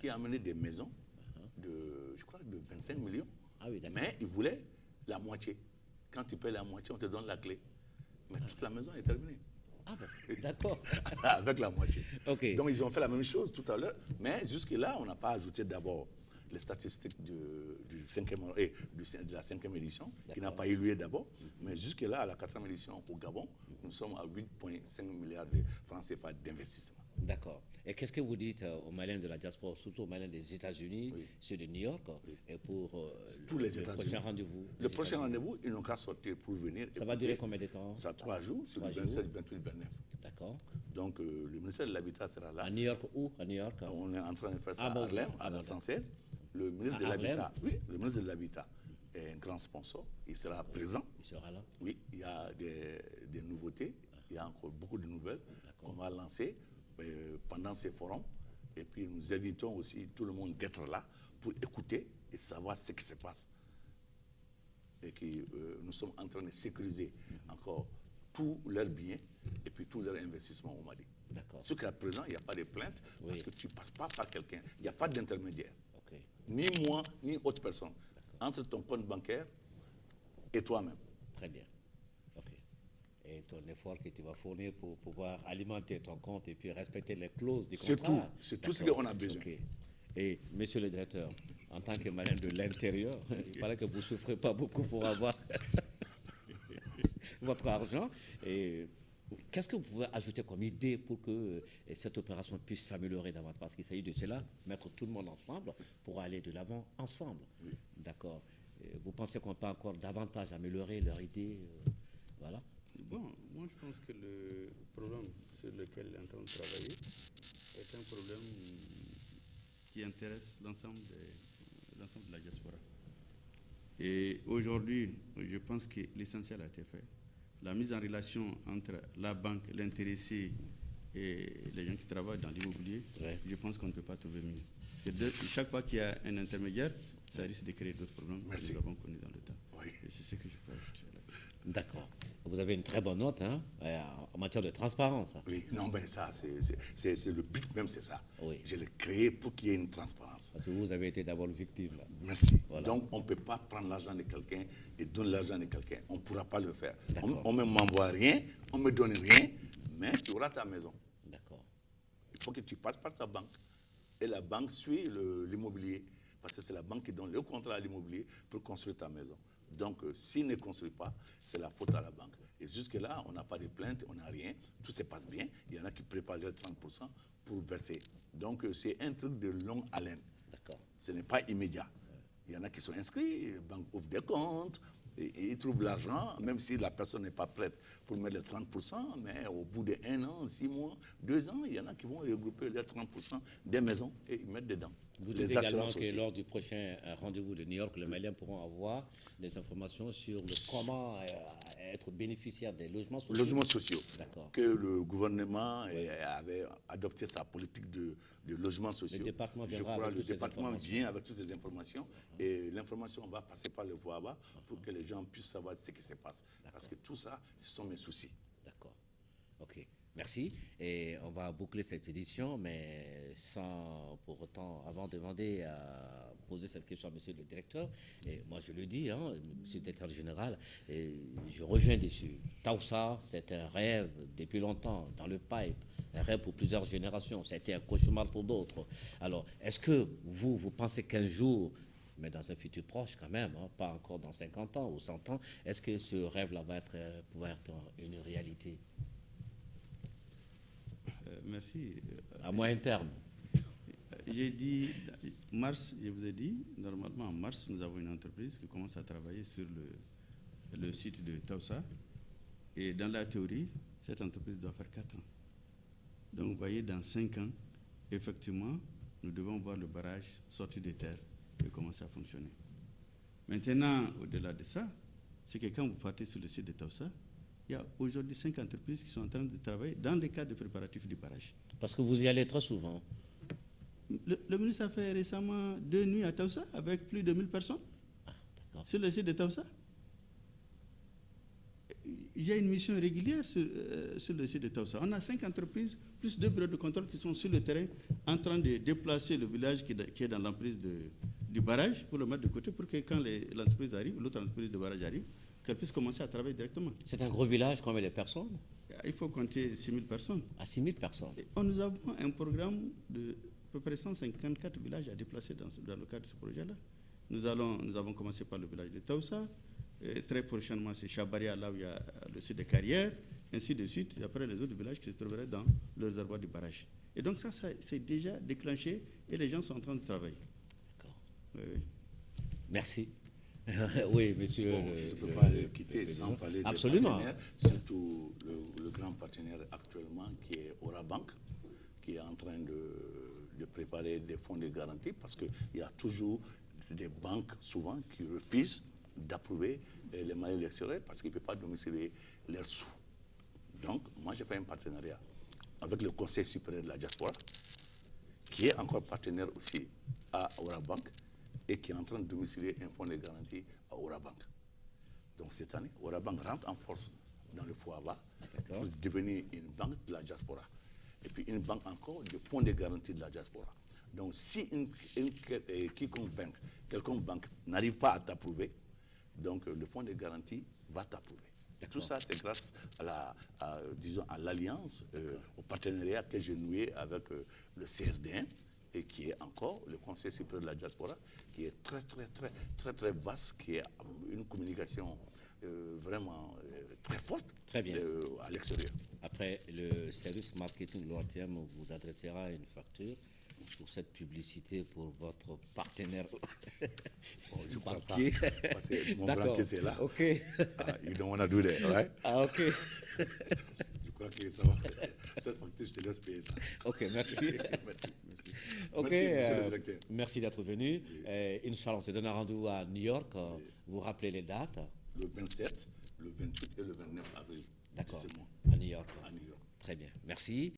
qui a amené des maisons je crois, de 25 millions. Ah oui, d'accord. Mais ils voulaient la moitié. Quand tu payes la moitié, on te donne la clé. Mais toute la maison est terminée. Ah bon, d'accord. Avec la moitié. Ok. Donc, ils ont fait la même chose tout à l'heure. Mais jusque-là, on n'a pas ajouté d'abord les statistiques de la 5e édition, qui n'a pas évolué d'abord. Mais jusque-là, à la 4e édition au Gabon, nous sommes à 8,5 milliards de francs CFA d'investissement. D'accord. Et qu'est-ce que vous dites aux Maliens de la diaspora, surtout aux Maliens des États-Unis, ceux de New York, et pour tous les le États-Unis. prochain rendez-vous? Le prochain rendez-vous, ils n'ont qu'à sortir pour venir. Ça va durer combien de temps? Ça 3 jours, c'est le 27, 28, 29. D'accord. Donc, le ministère de l'Habitat sera là. À New York, où? À New York? On est en train de faire ça Ah bon, à Harlem, ah à la bon, 116. Le ministre de l'Habitat, le ministre de l'Habitat est un grand sponsor. Il sera présent. Il sera là. Oui, il y a des nouveautés. Il y a encore beaucoup de nouvelles qu'on va lancer pendant ces forums. Et puis, nous invitons aussi tout le monde d'être là pour écouter et savoir ce qui se passe. Et que nous sommes en train de sécuriser encore tous leurs biens et puis tous leurs investissements au Mali. D'accord. Jusqu'à présent, il n'y a pas de plainte parce que tu ne passes pas par quelqu'un. Il n'y a pas d'intermédiaire. Ok. Ni moi, ni autre personne. Entre ton compte bancaire et toi-même. Très bien. Ok. Et ton effort que tu vas fournir pour pouvoir alimenter ton compte et puis respecter les clauses du contrat. C'est tout. C'est tout ce qu'on a besoin. Okay. Et monsieur le directeur, en tant que malien de l'intérieur, il paraît que vous ne souffrez pas beaucoup pour avoir votre argent. Et qu'est-ce que vous pouvez ajouter comme idée pour que cette opération puisse s'améliorer davantage? Parce qu'il s'agit de cela, mettre tout le monde ensemble pour aller de l'avant ensemble. Oui. D'accord. Vous pensez qu'on peut encore davantage améliorer leur idée voilà. Bon, moi je pense que le problème sur lequel on est en train de travailler est un problème qui intéresse l'ensemble de la diaspora. Et aujourd'hui, je pense que l'essentiel a été fait. La mise en relation entre la banque, l'intéressé et les gens qui travaillent dans l'immobilier, je pense qu'on ne peut pas trouver mieux. Chaque fois qu'il y a un intermédiaire, ça risque de créer d'autres problèmes que nous avons connus dans le temps. Oui. Et c'est ce que je peux ajouter là. D'accord. Vous avez une très bonne note hein, en matière de transparence. Oui, non, ben ça, c'est le but même, c'est ça. Oui. Je l'ai créé pour qu'il y ait une transparence. Parce que vous avez été d'abord victime. Là. Merci. Voilà. Donc, on ne peut pas prendre l'argent de quelqu'un et donner l'argent de quelqu'un. On ne pourra pas le faire. On ne m'envoie rien, on ne me donne rien, mais tu auras ta maison. D'accord. Il faut que tu passes par ta banque. Et la banque suit l'immobilier. Parce que c'est la banque qui donne le contrat à l'immobilier pour construire ta maison. Donc, s'il ne construit pas, c'est la faute à la banque. Et jusque-là, on n'a pas de plainte, on n'a rien. Tout se passe bien. Il y en a qui préparent les 30% pour verser. Donc, c'est un truc de longue haleine. D'accord. Ce n'est pas immédiat. Il y en a qui sont inscrits, la banque ouvre des comptes, et ils trouvent l'argent, même si la personne n'est pas prête pour mettre les 30%, mais au bout d'1 an, 6 mois, 2 ans, il y en a qui vont regrouper les 30% des maisons et ils mettent dedans. Vous dites également que lors du prochain rendez-vous de New York, les Maliens pourront avoir des informations sur comment être bénéficiaire des logements sociaux. Logements sociaux. D'accord. Que le gouvernement avait adopté sa politique de logements sociaux. Le département viendra Je crois avec le toutes département ces vient avec toutes ces informations et l'information va passer par le voix pour que les gens puissent savoir ce qui se passe. Parce que tout ça, ce sont mes soucis. D'accord. OK. Merci. Et on va boucler cette édition, mais sans pour autant, avant de demander à poser cette question à monsieur le directeur, et moi je le dis, hein, monsieur le directeur général, et je reviens dessus. Taoussa, c'est un rêve depuis longtemps, dans le pipe, un rêve pour plusieurs générations, ça a été un cauchemar pour d'autres. Alors, est-ce que vous pensez qu'un jour, mais dans un futur proche quand même, hein, pas encore dans 50 ans ou 100 ans, est-ce que ce rêve-là va pouvoir être une réalité? Merci. À moyen terme. J'ai dit, mars, je vous ai dit, normalement en mars, nous avons une entreprise qui commence à travailler sur le site de Taoussa. Et dans la théorie, cette entreprise doit faire 4 ans. Donc vous voyez, dans 5 ans, effectivement, nous devons voir le barrage sortir des terres et commencer à fonctionner. Maintenant, au-delà de ça, c'est que quand vous partez sur le site de Taoussa, il y a aujourd'hui 5 entreprises qui sont en train de travailler dans le cadre de préparatifs du barrage. Parce que vous y allez très souvent. Le ministre a fait récemment 2 nuits à Taoussa avec plus de 1000 personnes sur le site de Taoussa. il y a une mission régulière sur le site de Taoussa. On a 5 entreprises, plus 2 bureaux de contrôle qui sont sur le terrain en train de déplacer le village qui est dans l'emprise du barrage pour le mettre de côté pour que quand l'entreprise arrive, l'autre entreprise de barrage arrive, qu'elle puisse commencer à travailler directement. C'est un gros village, combien de personnes? Il faut compter 6 000 personnes. À 6 000 personnes. Et nous avons un programme de à peu près 154 villages à déplacer dans le cadre de ce projet-là. Nous avons commencé par le village de Taoussa. Et très prochainement, c'est Chabaria, là où il y a le site des carrières, ainsi de suite. Et après, les autres villages qui se trouveraient dans le réservoir du barrage. Et donc, ça c'est déjà déclenché et les gens sont en train de travailler. D'accord. Oui. Merci. Oui, monsieur. Bon, je ne peux pas le quitter sans parler des Absolument. partenaires, surtout le grand partenaire actuellement qui est Orabank, qui est en train de préparer des fonds de garantie parce qu'il y a toujours des banques souvent qui refusent d'approuver les maillots extérieurs parce qu'ils ne peuvent pas domicilier leurs sous. Donc, moi, j'ai fait un partenariat avec le Conseil supérieur de la diaspora, qui est encore partenaire aussi à Orabank et qui est en train de domicilier un fonds de garantie à Orabank. Donc, cette année, Orabank rentre en force dans le FOABA pour devenir une banque de la diaspora. Et puis, une banque encore de fonds de garantie de la diaspora. Donc, si quelconque banque n'arrive pas à t'approuver, donc le fonds de garantie va t'approuver. Tout ça, c'est grâce à l'alliance, au partenariat que j'ai noué avec le CSD1 et qui est encore le Conseil supérieur de la diaspora, qui est très vaste, qui est une communication vraiment très forte. Très bien. À l'extérieur. Après, le service marketing Loirtiem vous adressera une facture pour cette publicité pour votre partenaire. Bon, je crois pas. Parce que mon D'accord. banquier, c'est là. OK. You don't want to do that, right? Ah, OK. Je crois que ça va. Cette facture, je te laisse payer ça. OK, merci. Merci. OK. Merci, monsieur le directeur. Merci d'être venu. Inch'Allah, on se donne un rendez-vous à New York. Vous rappelez les dates? Le 27, le 28 et le 29 avril. D'accord. C'est moi. À New York. À New York. Très bien. Merci.